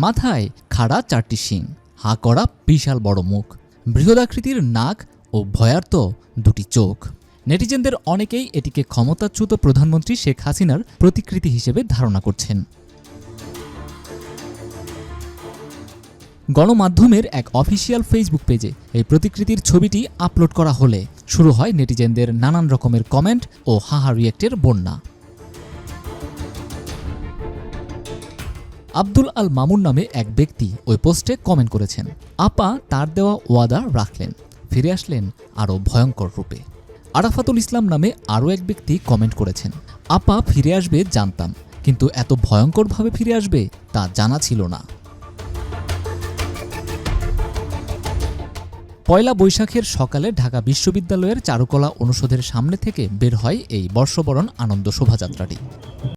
মাথায় খাড়া 4টি শিং, হা করা বিশাল বড় মুখ, বৃহদাকৃতির নাক ও ভয়ার্ত 2টি চোখ। নেটিজেনদের অনেকেই এটিকে ক্ষমতাচ্যুত প্রধানমন্ত্রী শেখ হাসিনার প্রতিকৃতি হিসেবে ধারণা করছেন। গণমাধ্যমের এক অফিসিয়াল ফেসবুক পেজে এই প্রতিকৃতির ছবিটি আপলোড করা হলে শুরু হয় নেটিজেনদের নানান রকমের কমেন্ট ও হাহা রিয়েক্টের বন্যা। আব্দুল আল মামুন নামে এক ব্যক্তি ওই পোস্টে কমেন্ট করেছেন, আপা তার দেওয়া ওয়াদা রাখলেন, ফিরে আসলেন আরও ভয়ঙ্কর রূপে। আরাফাতুল ইসলাম নামে আরও এক ব্যক্তি কমেন্ট করেছেন, আপা ফিরে আসবে জানতাম, কিন্তু এত ভয়ঙ্করভাবে ফিরে আসবে তা জানা ছিল না। পয়লা বৈশাখের সকালে ঢাকা বিশ্ববিদ্যালয়ের চারুকলা অনুষদের সামনে থেকে বের হয় এই বর্ষবরণ আনন্দ শোভাযাত্রাটি।